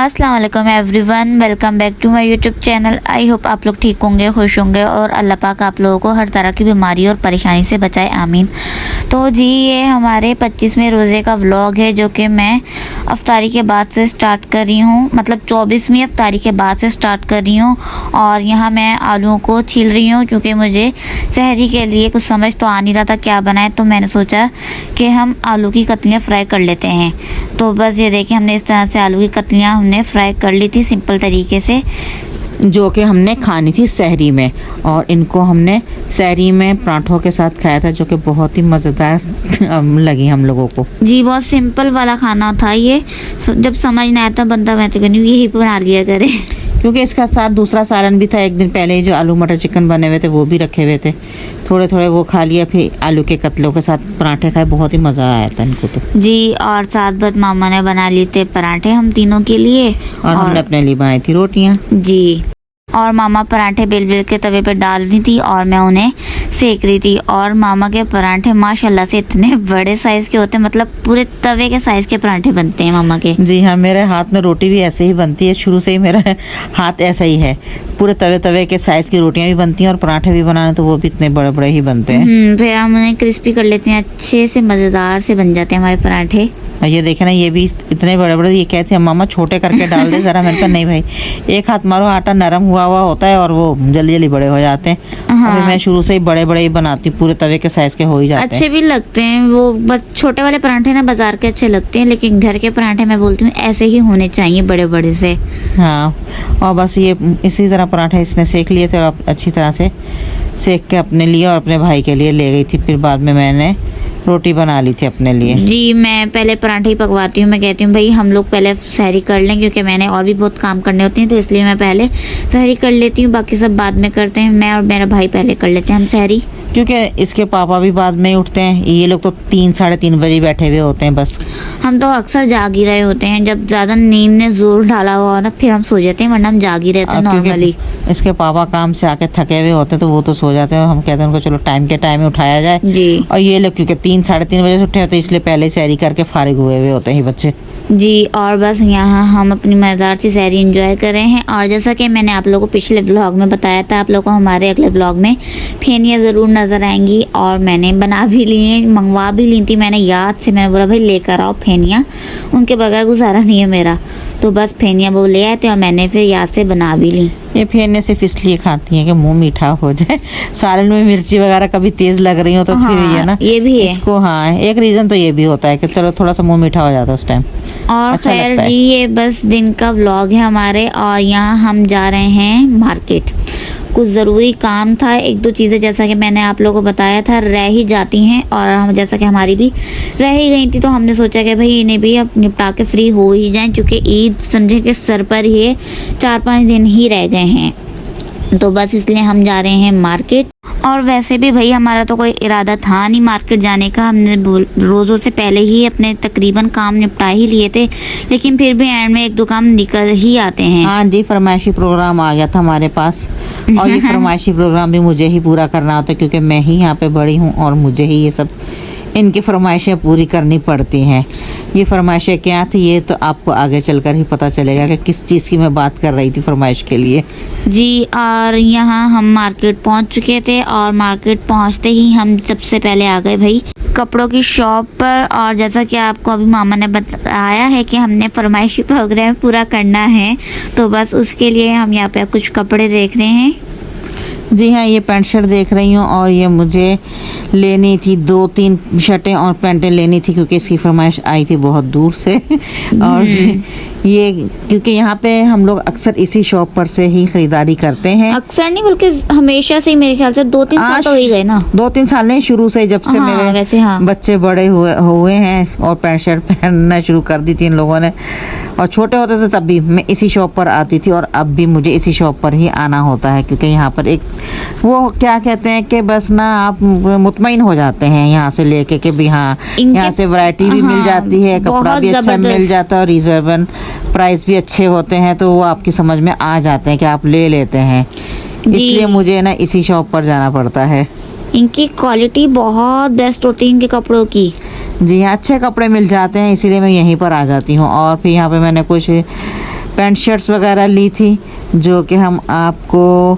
अस्सलाम वालेकुम everyone, welcome back to my YouTube channel. I hope आप लोग ठीक होंगे, खुश होंगे और अल्लाह पाक आप लोगों को हर तरह की बीमारी और परेशानी से बचाए, आमीन। तो जी ये हमारे 25वें रोज़े का व्लॉग है जो कि मैं अफ्तारी के बाद से स्टार्ट कर रही हूँ, मतलब 24वीं अफ्तारी के बाद से स्टार्ट कर रही हूँ। और यहाँ मैं आलूओं को छील रही हूँ क्योंकि मुझे सहरी के लिए कुछ समझ तो आ नहीं रहा था क्या बनाए, तो मैंने सोचा कि हम आलू की कतलियाँ फ्राई कर लेते हैं। तो बस ये देखिए हमने इस तरह से आलू की कतलियाँ हमने फ्राई कर ली थी सिंपल तरीके से, जो कि हमने खानी थी सहरी में। और इनको हमने सहरी में पराठों के साथ खाया था जो कि बहुत ही मज़ेदार लगी हम लोगों को। जी बहुत सिंपल वाला खाना था ये। जब समझ नहीं आता बंदा, मैं तो कहती हूँ यही बना लिया करे, क्योंकि इसके साथ दूसरा सालन भी था। एक दिन पहले जो आलू मटर चिकन बने हुए थे वो भी रखे हुए थे, थोड़े थोड़े वो खा लिया, फिर आलू के कतलों के साथ पराठे खाए, बहुत ही मज़ा आया था इनको तो। जी और साथ बद मामा ने बना लिए थे पराठे हम तीनों के लिए, और हमने अपने लिए बनाई थी रोटियाँ। जी और मामा पराठे बेल बेल के तवे पे डाल दी थी और मैं उन्हें सेक रही थी। और मामा के पराठे माशाल्लाह से इतने बड़े साइज़ के होते हैं, मतलब पूरे तवे के साइज़ के पराठे बनते हैं मामा के। जी हाँ, मेरे हाथ में रोटी भी ऐसे ही बनती है, शुरू से ही मेरा हाथ ऐसा ही है। पूरे तवे तवे के साइज़ की रोटियाँ भी बनती हैं और पराठे भी बनाने तो वो भी इतने बड़े बड़े ही बनते हैं। फिर हम उन्हें क्रिस्पी कर लेते हैं, अच्छे से मज़ेदार से बन जाते हैं हमारे पराठे। ये देखे ना, ये भी इतने बड़े बड़े। ये कहते हैं मामा छोटे करके डाल दे ज़रा। मैंने कहा नहीं भाई, एक हाथ मारो, आटा नरम हुआ हुआ होता है और वो जल्दी जल्दी बड़े हो जाते हैं। हाँ। अभी मैं शुरू से ही बड़े बड़े ही बनाती हूँ, पूरे तवे के साइज़ के हो ही जाते हैं। अच्छे भी लगते हैं वो, बस छोटे वाले पराठे ना बाजार के अच्छे लगते हैं, लेकिन घर के पराठे मैं बोलती हूँ ऐसे ही होने चाहिए, बड़े बड़े से। हाँ, और बस ये इसी तरह पराठे इसने सेक लिए थे और अच्छी तरह से सेक के अपने लिए और अपने भाई के लिए ले गई थी। फिर बाद में मैंने रोटी बना ली थी अपने लिए। जी मैं पहले पराठे ही पकवाती हूँ। मैं कहती हूँ भाई हम लोग पहले सहरी कर लें, क्योंकि मैंने और भी बहुत काम करने होते हैं, तो इसलिए मैं पहले सहरी कर लेती हूँ, बाकी सब बाद में करते हैं। मैं और मेरा भाई पहले कर लेते हैं हम सहरी, क्योंकि इसके पापा भी बाद में ही उठते हैं। ये लोग तो 3 साढ़े 3 बजे बैठे हुए होते हैं बस। हम तो अक्सर जाग ही रहे होते हैं, जब ज़्यादा नींद ने जोर डाला हुआ ना फिर हम सो जाते हैं, वरना हम जाग ही रहते हैं नॉर्मली। इसके पापा काम से आके थके हुए होते हैं तो वो तो सो जाते हैं। हम कहते हैं उनको चलो टाइम के टाइम में उठाया जाए। जी और ये लोग क्योंकि 3 साढ़े 3 बजे से उठे होते हैं, इसलिए पहले सहरी करके फारिग हुए हुए होते हैं ये बच्चे। जी और बस यहाँ हम अपनी मज़ेदार सी सहरी एंजॉय कर रहे हैं। और जैसा कि मैंने आप लोगों को पिछले व्लॉग में बताया था, आप लोगों को हमारे अगले व्लॉग में फेनियाँ ज़रूर नज़र आएंगी। और मैंने बना भी ली हैं, मंगवा भी ली थी मैंने याद से। मैंने बोला भाई लेकर आओ फेनियाँ, उनके बगैर गुजारा नहीं है मेरा। तो बस फेनियाँ वो ले आए थे और मैंने फिर याद से बना भी ली। ये फेरने सिर्फ इसलिए खाती हैं कि मुंह मीठा हो जाए। सालन में मिर्ची वगैरह कभी तेज लग रही हो तो हाँ, फिर ये ना, ये भी है इसको। हाँ, एक रीज़न तो ये भी होता है कि चलो थोड़ा सा मुंह मीठा हो जाता है उस टाइम। और अच्छा खैर लगता है। जी ये बस दिन का व्लॉग है हमारे। और यहाँ हम जा रहे हैं मार्केट, कुछ ज़रूरी काम था। 1-2 चीज़ें जैसा कि मैंने आप लोगों को बताया था रह ही जाती हैं, और हम जैसा कि हमारी भी रह ही गई थी, तो हमने सोचा कि भाई इन्हें भी अब निपटा के फ्री हो ही जाएं, क्योंकि ईद समझे कि सर पर ही 4-5 दिन ही रह गए हैं। तो बस इसलिए हम जा रहे हैं मार्केट। और वैसे भी भाई हमारा तो कोई इरादा था नहीं मार्केट जाने का, हमने रोज़ों से पहले ही अपने तकरीबन काम निपटा ही लिए थे, लेकिन फिर भी एंड में 1-2 काम निकल ही आते हैं। हाँ जी, फरमाइशी प्रोग्राम आ गया था हमारे पास, और ये फरमाइशी प्रोग्राम भी मुझे ही पूरा करना होता है, क्योंकि मैं ही यहाँ पे बड़ी हूँ और मुझे ही ये सब इनकी फरमाइशें पूरी करनी पड़ती हैं। ये फरमाइशें क्या थी ये तो आपको आगे चलकर ही पता चलेगा कि किस चीज़ की मैं बात कर रही थी फरमाइश के लिए। जी और यहाँ हम मार्केट पहुँच चुके थे, और मार्केट पहुँचते ही हम सबसे पहले आ गए भाई कपड़ों की शॉप पर। और जैसा कि आपको अभी मामा ने बताया है कि हमने फरमाइशी प्रोग्राम पूरा करना है, तो बस उसके लिए हम यहाँ पे कुछ कपड़े देख रहे हैं। जी हाँ, ये पैंट शर्ट देख रही हूँ, और ये मुझे लेनी थी 2-3 शर्टें और पैंटें लेनी थी, क्योंकि इसकी फरमाइश आई थी बहुत दूर से। और ये क्योंकि यहाँ पे हम लोग अक्सर इसी शॉप पर से ही खरीदारी करते हैं। अक्सर नहीं बल्कि हमेशा से ही, मेरे ख्याल से 2-3 साल तो हो ही गए ना। 2-3 साल नहीं, शुरू से जब से हाँ, मेरे वैसे हाँ। बच्चे बड़े हुए हैं और पैंट शर्ट पहनना शुरू कर दी थी इन लोगों ने। और छोटे होते थे तब भी मैं इसी शॉप पर आती थी, और अब भी मुझे इसी शॉप पर ही आना होता है, क्योंकि यहाँ पर एक वो क्या कहते हैं कि बस ना आप मुतमईन हो जाते हैं यहाँ से लेके कि भी हाँ यहाँ से वैरायटी भी मिल जाती है, कपड़ा भी अच्छा मिल जाता है, और रिजर्वेबल प्राइस भी अच्छे होते हैं, तो वो आपकी समझ में आ जाते हैं कि आप ले लेते हैं। इसलिए मुझे ना इसी शॉप पर जाना पड़ता है। इनकी क्वालिटी बहुत बेस्ट होती है इनके कपड़ों की। जी हाँ, अच्छे कपड़े मिल जाते हैं, इसीलिए मैं यहीं पर आ जाती हूँ। और फिर यहाँ पे मैंने कुछ पैंट शर्ट्स वगैरह ली थी, जो कि हम आपको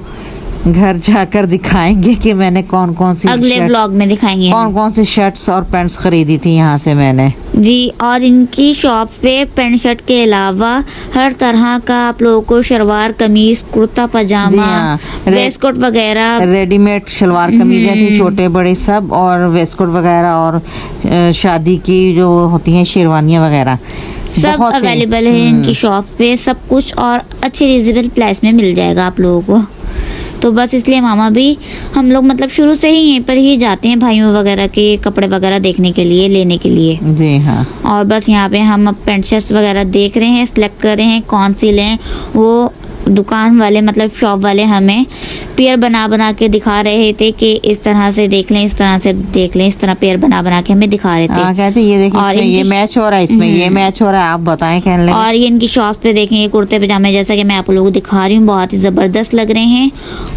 घर जाकर दिखाएंगे कि मैंने कौन कौन सी अगले व्लॉग में दिखाएंगे कौन कौन सी शर्ट्स और पैंट्स खरीदी थी यहाँ से मैंने। जी। और इनकी शॉप पे पैंट शर्ट के अलावा हर तरह का आप लोगों को शलवार कमीज, कुर्ता जी पजामा, हाँ, वेस्ट कोट वगैरह, रेडीमेड शलवार कमीजें थी, छोटे बड़े सब, और वेस्ट कोट वगैरह, और शादी की जो होती हैं शेरवानियाँ वगैरह सब बहुत अवेलेबल है इनकी शॉप पे। सब कुछ और अच्छे रिजनेबल प्राइस में मिल जाएगा आप लोगों को। तो बस इसलिए मामा भी, हम लोग मतलब शुरू से ही यहीं पर ही जाते हैं भाइयों वगैरह के कपड़े वगैरह देखने के लिए, लेने के लिए। जी हाँ। और बस यहाँ पे हम अब पैंट शर्ट्स वगैरह देख रहे हैं, सिलेक्ट कर रहे हैं कौन सी लें। वो दुकान वाले मतलब शॉप वाले हमें पेयर बना बना के दिखा रहे थे कि इस तरह से देख लें, इस तरह से देख लें, इस तरह पेयर बना बना के हमें दिखा रहे थे। हाँ, कहते ये देखिए और इसमें ये इनकी- मैच हो रहा है, इसमें ये मैच हो रहा है, आप बताएं कहने लगे। और ये इनकी शॉप पे देखें, ये कुर्ते पजामे जैसा कि मैं आप लोगों को दिखा रही हूँ, बहुत ही ज़बरदस्त लग रहे हैं।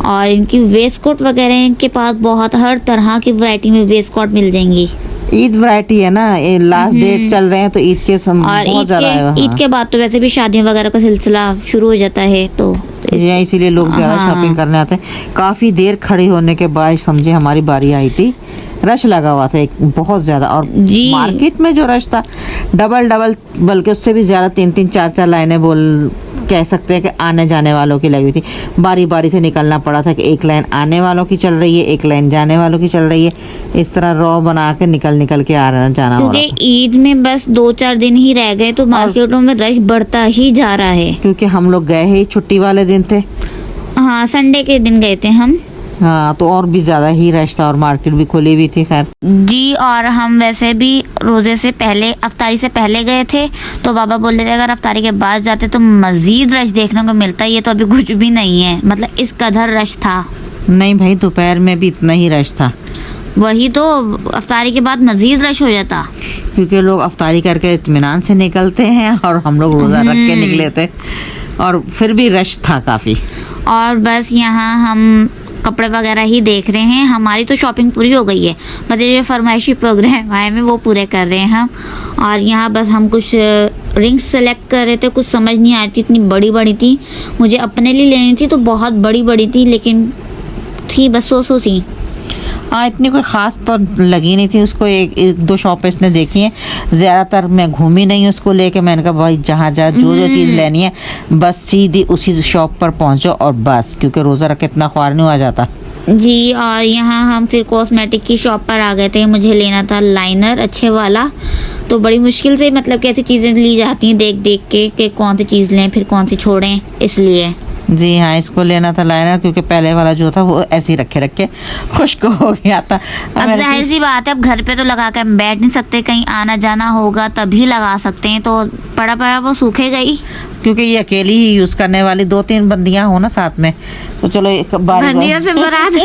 और इनकी वेस्ट कोट वगैरह इनके पास बहुत हर तरह की वैरायटी में वेस्ट कोट मिल जाएंगी। ईद वैरायटी है ना, ये लास्ट डेट चल रहे हैं तो ईद के और बहुत ज्यादा है ईद के बाद तो वैसे भी शादियों वगैरह का सिलसिला शुरू हो जाता है, तो ये इसीलिए लोग ज्यादा हाँ। शॉपिंग करने आते हैं। काफी देर खड़ी होने के बाद समझे हमारी बारी आई थी, रश लगा हुआ था एक बहुत ज्यादा, और जी। मार्केट में जो रश था डबल बल्कि उससे भी ज्यादा, 3-3 4-4 लाइनें बोल कह सकते हैं कि आने जाने वालों की लगी हुई थी। बारी बारी से निकलना पड़ा था कि एक लाइन आने वालों की चल रही है, एक लाइन जाने वालों की चल रही है, इस तरह रॉ बना के निकल के आना जाना हो रहा था। क्योंकि ईद में बस 2-4 दिन ही रह गए तो मार्केटों में रश बढ़ता ही जा रहा है। क्योंकि हम लोग गए ही छुट्टी वाले दिन थे, हाँ, संडे के दिन गए थे हम। हाँ, तो और भी ज्यादा ही रश था और मार्केट भी खुली हुई थी। खैर जी। और हम वैसे भी रोजे से पहले, अफ्तारी से पहले गए थे, तो बाबा बोल रहे थे अगर अफ्तारी के बाद जाते तो मजीद रश देखने को मिलता। ये तो अभी कुछ भी नहीं है, मतलब इस कदर रश था। नहीं भाई, दोपहर में भी इतना ही रश था, वही तो, अफ्तारी के बाद मजीद रश हो जाता। क्योंकि लोग अफ्तारी करके इत्मीनान से निकलते हैं और हम लोग रोज़ा रख के निकले थे, और फिर भी रश था काफ़ी। और बस यहाँ हम कपड़े वगैरह ही देख रहे हैं। हमारी तो शॉपिंग पूरी हो गई है, मतलब जो फरमाइशी प्रोग्राम आए में वो पूरे कर रहे हैं हम। और यहाँ बस हम कुछ रिंग्स सेलेक्ट कर रहे थे, कुछ समझ नहीं आ रही थी, इतनी बड़ी बड़ी थी। मुझे अपने लिए लेनी थी तो बहुत बड़ी बड़ी थी, लेकिन थी बस 100 सी। हाँ, इतनी कोई ख़ास तो लगी नहीं थी उसको। एक दो शॉप इसने देखी है, ज़्यादातर मैं घूमी नहीं उसको लेके। मैंने कहा भाई जहाँ जो चीज़ लेनी है बस सीधी उसी शॉप पर पहुँचो और बस, क्योंकि रोज़ा रख के इतना ख्वार नहीं हो जाता। जी। और यहाँ हम फिर कॉस्मेटिक की शॉप पर आ गए थे। मुझे लेना था लाइनर अच्छे वाला, तो बड़ी मुश्किल से मतलब कैसी चीज़ें ली जाती हैं देख देख के कि कौन सी चीज़ लें फिर कौन सी छोड़ें, इसलिए। जी हाँ, इसको लेना था लाइनर, क्योंकि पहले वाला जो था वो ऐसे ही रखे खुश्क हो गया था। अब जाहिर सी बात है, अब घर पे तो लगा कर बैठ नहीं सकते, कहीं आना जाना होगा तभी लगा सकते हैं, तो पड़ा पड़ा वो सूखे गई। क्योंकि ये अकेली ही यूज़ करने वाली 2-3 बंदियां हो ना साथ में, तो चलो एक बंदियों से मुराद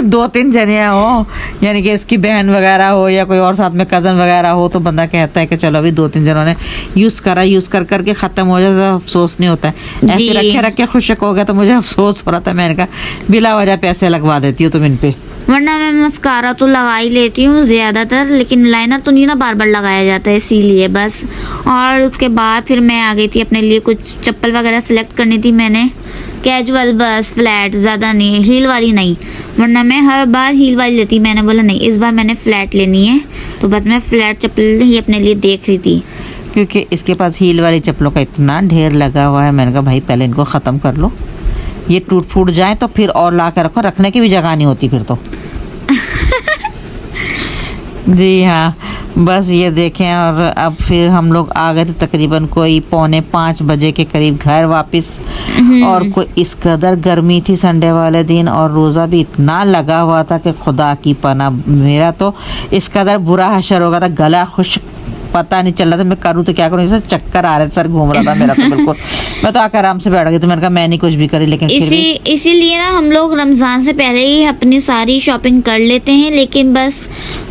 2-3 जने हो, यानी कि इसकी बहन वगैरह हो या कोई और साथ में कज़न वगैरह हो, तो बंदा कहता है कि चलो अभी 2-3 जनों ने यूज़ करके ख़त्म हो जाए तो अफसोस नहीं होता है। ऐसे रखे खुशक हो गया तो मुझे अफसोस हो रहा था। मैंने कहा बिला वजह पैसे लगवा देती हो तुम इन पे, वरना मैं मस्कारा तो लगा ही लेती हूँ ज़्यादातर, लेकिन लाइनर तो नहीं ना बार बार लगाया जाता है, इसीलिए बस। और उसके बाद फिर मैं आ गई थी अपने लिए कुछ चप्पल वगैरह सेलेक्ट करनी थी मैंने, कैजुअल बस, फ्लैट, ज़्यादा नहीं, हील वाली नहीं, वरना मैं हर बार हील वाली लेती। मैंने बोला नहीं, इस बार मैंने फ्लैट लेनी है, तो बस मैं फ्लैट चप्पल ही अपने लिए देख रही थी। क्योंकि इसके पास हील वाली चप्पलों का इतना ढेर लगा हुआ है। मैंने कहा भाई पहले इनको ख़त्म कर लो, ये टूट फूट जाए तो फिर और ला कर रखो, रखने की भी जगह नहीं होती फिर तो। जी हाँ, बस ये देखें। और अब फिर हम लोग आ गए थे तकरीबन कोई 4:45 बजे के करीब घर वापस। और कोई इस कदर गर्मी थी संडे वाले दिन, और रोज़ा भी इतना लगा हुआ था कि खुदा की पनाह, मेरा तो इस कदर बुरा हशर हो गया था, गला खुश, पता नहीं चल रहा था मैं करूँ तो क्या करूँ, जैसे चक्कर आ रहे थे, सर घूम रहा था मेरा तो बिल्कुल। मैं तो आकर आराम से बैठ गई, तो मैंने कहा मैं नहीं कुछ भी करी, लेकिन फिर भी इसीलिए ना हम लोग रमज़ान से पहले ही अपनी सारी शॉपिंग कर लेते हैं, लेकिन बस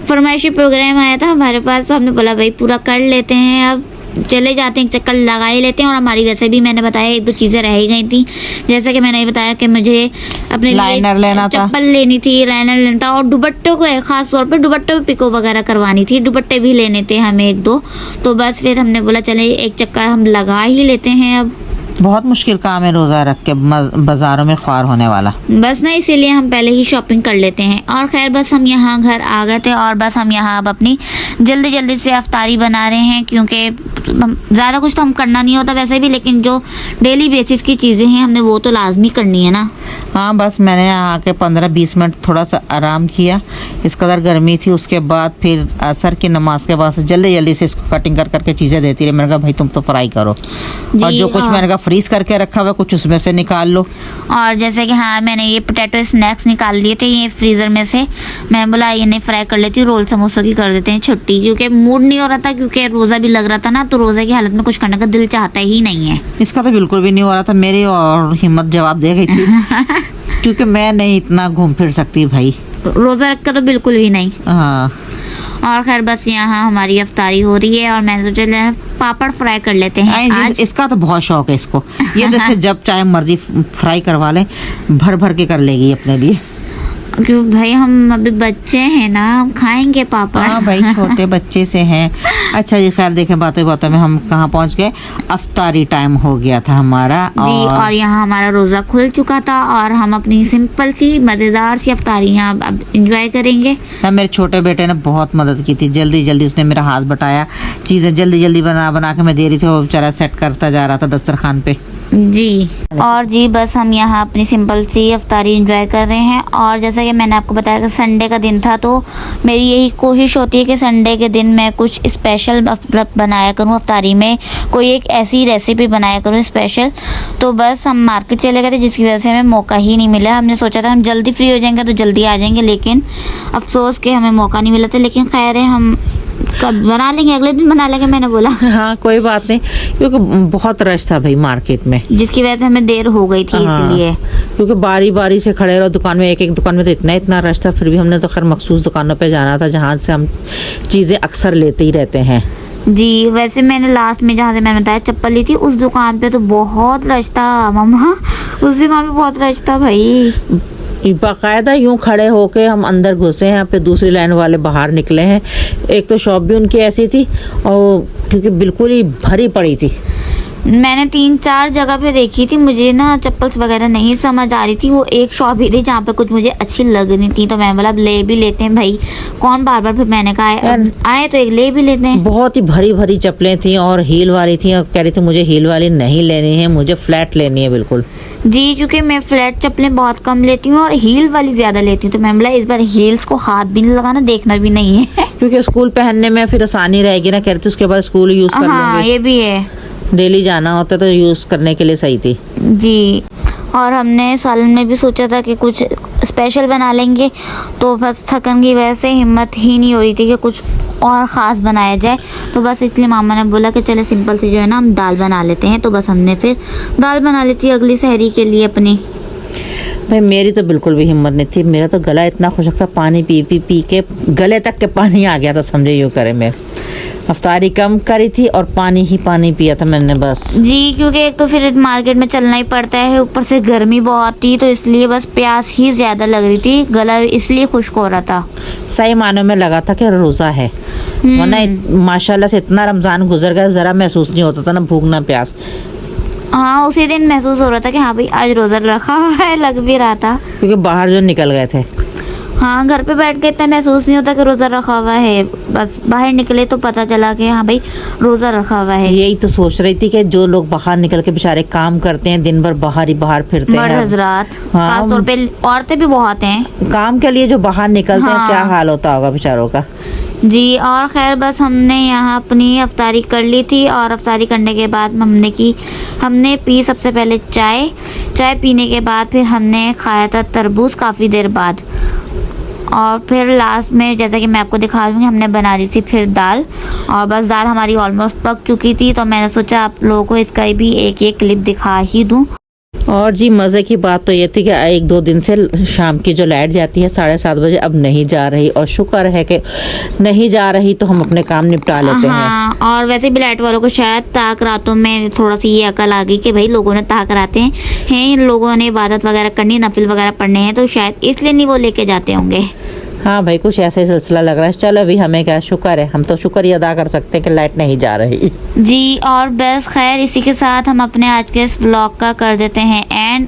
फरमाइशी प्रोग्राम आया था हमारे पास, तो हमने बोला भाई पूरा कर लेते हैं अब, चले जाते हैं, एक चक्कर लगा ही लेते हैं। और हमारी वैसे भी मैंने बताया 1-2 चीज़ें रह ही गई थी, जैसे कि मैंने बताया कि मुझे अपने लाइनर लेना था, चप्पल लेनी थी, लाइनर लेना था, और दुपट्टों को खास तौर पर दुपट्टों पे पिको वगैरह करवानी थी, दुपट्टे भी लेने थे हमें 1-2। तो बस फिर हमने बोला चले एक चक्कर हम लगा ही लेते हैं। अब बहुत मुश्किल काम है रोज़ा रख के बाज़ारों में ख्वार होने वाला। बस ना इसीलिए हम पहले ही शॉपिंग कर लेते हैं। और खैर बस हम यहाँ घर आ गए थे और बस हम यहाँ अब अपनी जल्दी जल्दी से अफ्तारी बना रहे हैं, क्योंकि ज़्यादा कुछ तो हम करना नहीं होता वैसे भी, लेकिन जो डेली बेसिस की चीज़ें हैं हमने वो तो लाजमी करनी है ना। हाँ, बस मैंने यहाँ आके 15-20 मिनट थोड़ा सा आराम किया, इस कदर गर्मी थी। उसके बाद फिर असर की नमाज के बाद जल्दी जल्दी से इसको कटिंग कर करके चीज़ें देती रही। मैंने कहा भाई तुम तो फ्राई करो, और जो कुछ मैंने कहा फ्रीज करके रखा हुआ कुछ उसमें से निकाल लो। और जैसे कि हाँ मैंने ये पोटैटो स्नैक्स निकाल दिए थे ये फ्रीज़र में से, मैं बोला इन्हें फ्राई कर लेती हूँ, रोल समोसों की कर देते हैं छुट्टी, क्योंकि मूड नहीं हो रहा था, क्योंकि रोज़ा भी लग रहा था ना, तो रोज़े की हालत में कुछ करने का दिल चाहता ही नहीं है। इसका तो बिल्कुल भी नहीं हो रहा था, मेरी और हिम्मत जवाब दे गई थी क्योंकि मैं नहीं इतना घूम फिर सकती भाई, रोज़ा रख कर तो बिल्कुल भी नहीं। हाँ। और खैर बस यहाँ हमारी अफ्तारी हो रही है और मैंने सोचा पापड़ फ्राई कर लेते हैं आज। इसका तो बहुत शौक है इसको, ये जैसे जब चाहे मर्जी फ्राई करवा ले, भर भर के कर लेगी अपने लिए। क्यों भाई, हम अभी बच्चे हैं ना, हम खाएंगे पापड़। हाँ भाई, छोटे बच्चे से हैं। अच्छा जी, खैर देखें बातें बातों में हम कहाँ पहुँच गए, अफ्तारी टाइम हो गया था हमारा। जी, और यहाँ हमारा रोज़ा खुल चुका था और हम अपनी सिंपल सी मज़ेदार सी अफ्तारी यहाँ अब इंजॉय करेंगे। मेरे छोटे बेटे ने बहुत मदद की थी, जल्दी जल्दी उसने मेरा हाथ बटाया, चीज़ें जल्दी जल्दी बना बना के मैं दे रही थी, वो बेचारा सेट करता जा रहा था दस्तरखान पे। जी, और जी बस हम यहाँ अपनी सिंपल सी अफ्तारी एंजॉय कर रहे हैं। और जैसा कि मैंने आपको बताया कि संडे का दिन था, तो मेरी यही कोशिश होती है कि संडे के दिन मैं कुछ स्पेशल मतलब बनाया करूँ, अफ्तारी में कोई एक ऐसी रेसिपी बनाया करूँ स्पेशल। तो बस हम मार्केट चले गए थे, जिसकी वजह से हमें मौका ही नहीं मिला। हमने सोचा था हम जल्दी फ्री हो जाएंगे तो जल्दी आ जाएंगे, लेकिन अफसोस कि हमें मौका नहीं मिला था। लेकिन खैर है, हम कब बना लेंगे, अगले दिन बना लेंगे, मैंने बोला। हाँ कोई बात नहीं, क्योंकि बहुत रश था भाई मार्केट में, जिसकी वजह से हमें देर हो गई थी। हाँ, इसलिए क्योंकि बारी बारी से खड़े रहो दुकान में, एक एक दुकान में तो इतना रश था। फिर भी हमने तो खैर मखसूस दुकानों पे जाना था जहाँ से हम चीज़ें अक्सर लेते ही रहते हैं। जी, वैसे मैंने लास्ट में जहाँ से मैंने बताया चप्पल ली थी, उस दुकान पे तो बहुत रश था मम्मा, उस दुकान पे बहुत रश था भाई। बाकायदा यूं खड़े होके हम अंदर घुसे हैं, फिर दूसरी लाइन वाले बाहर निकले हैं। एक तो शॉप भी उनकी ऐसी थी, और क्योंकि बिल्कुल ही भरी पड़ी थी। मैंने 3-4 जगह पे देखी थी, मुझे ना चप्पल्स वगैरह नहीं समझ आ रही थी। वो एक शॉप ही थी जहाँ पे कुछ मुझे अच्छी लग रही थी, तो मैं बोला अब ले भी लेते हैं भाई, कौन बार बार। फिर मैंने कहा आए तो एक ले भी लेते हैं। बहुत ही भरी भरी चप्पलें थी और हील वाली थी, और कह रही थी मुझे हील वाली नहीं लेनी है, मुझे फ्लैट लेनी है बिल्कुल। जी, क्योंकि मैं फ्लैट चप्पलें बहुत कम लेती हूँ और हील वाली ज़्यादा लेती हूँ, तो मैं बोला इस बार हील्स को हाथ भी नहीं लगाना, देखना भी नहीं है क्योंकि स्कूल पहनने में फिर आसानी रहेगी ना, कह रही थी उसके बाद स्कूल यूज़ कर हाँ लेंगे। ये भी है, डेली जाना होता तो यूज़ करने के लिए सही थी। जी, और हमने सालन में भी सोचा था कि कुछ स्पेशल बना लेंगे, तो बस थकन की वजह से हिम्मत ही नहीं हो रही थी कि कुछ और ख़ास बनाया जाए। तो बस इसलिए मामा ने बोला कि चले सिंपल से जो है ना हम दाल बना लेते हैं। तो बस हमने फिर दाल बना ली थी अगली सहरी के लिए अपनी। भाई मेरी तो बिल्कुल भी हिम्मत नहीं थी, मेरा तो गला इतना खुशक था, पानी पी पी पी के गले तक के पानी आ गया था, समझे यूँ करे। मैं अफ्तारी कम करी थी और पानी ही पानी पिया था मैंने बस। जी, क्योंकि एक तो फिर मार्केट में चलना ही पड़ता है, ऊपर से गर्मी बहुत थी, तो इसलिए बस प्यास ही ज़्यादा लग रही थी, गला इसलिए खुश्क हो रहा था। सही मानों में लगा था कि रोज़ा है, वरना माशाल्लाह से इतना रमज़ान गुजर गया, ज़रा महसूस नहीं होता था ना भूख ना प्यास। हाँ, उसी दिन महसूस हो रहा था कि हाँ भाई आज रोज़ा रखा हुआ है, लग भी रहा था, क्योंकि बाहर जो निकल गए थे। हाँ, घर पे बैठ के इतना महसूस नहीं होता कि रोज़ा रखा हुआ है, बस बाहर निकले तो पता चला कि हाँ भाई रोज़ा रखा हुआ है। यही तो सोच रही थी कि जो लोग बाहर निकल के बेचारे काम करते हैं, दिन भर बाहर ही बाहर फिरते हैं, मर्द हजरात, हाँ, खासतौर पे औरतें भी बहुत हैं काम के लिए जो बाहर निकलते हैं, हाँ। क्या हाल होता होगा बेचारों का। जी, और खैर बस हमने यहाँ अपनी अफ्तारी कर ली थी, और अफ्तारी करने के बाद हमने पी सबसे पहले चाय पीने के बाद फिर हमने खाया था तरबूज काफ़ी देर बाद, और फिर लास्ट में जैसा कि मैं आपको दिखा दूँगी हमने बना ली थी फिर दाल। और बस दाल हमारी ऑलमोस्ट पक चुकी थी, तो मैंने सोचा आप लोगों को इसका भी एक क्लिप दिखा ही दूँ। और जी मज़े की बात तो ये थी कि 1-2 दिन से शाम की जो लाइट जाती है 7:30 बजे अब नहीं जा रही, और शुक्र है कि नहीं जा रही तो हम अपने काम निपटा लेते हैं। हाँ, और वैसे भी लाइट वालों को शायद ताक रातों में थोड़ा सी ये अकल आ गई कि भाई लोगों ने ताक रातें हैं, इन लोगों ने इबादत वगैरह करनी, नफिल वगैरह पढ़ने हैं, तो शायद इसलिए नहीं वो लेके जाते होंगे। हाँ भाई, कुछ ऐसा ही सिलसिला लग रहा है। चलो अभी हमें क्या शुक्र है, हम तो शुक्र ही अदा कर सकते हैं कि लाइट नहीं जा रही जी। और बस खैर इसी के साथ हम अपने आज के इस व्लॉग का कर देते हैं एंड।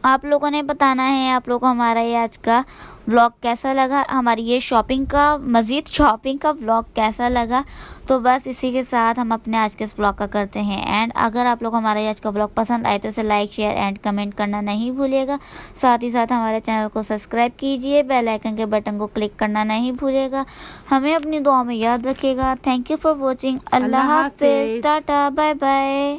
आप लोगों ने बताना है आप लोगों को हमारा ये आज का व्लॉग कैसा लगा, हमारी ये शॉपिंग का मज़ीद शॉपिंग का व्लॉग कैसा लगा। तो बस इसी के साथ हम अपने आज के इस व्लॉग का करते हैं एंड। अगर आप लोग हमारा ये आज का व्लॉग पसंद आए तो इसे लाइक शेयर एंड कमेंट करना नहीं भूलिएगा। साथ ही साथ हमारे चैनल को सब्सक्राइब कीजिए, बेल आइकन के बटन को क्लिक करना नहीं भूलिएगा। हमें अपनी दुआ में याद रखिएगा। Thank you for watching. अल्लाह हाफिज़, टाटा, बाय बाय।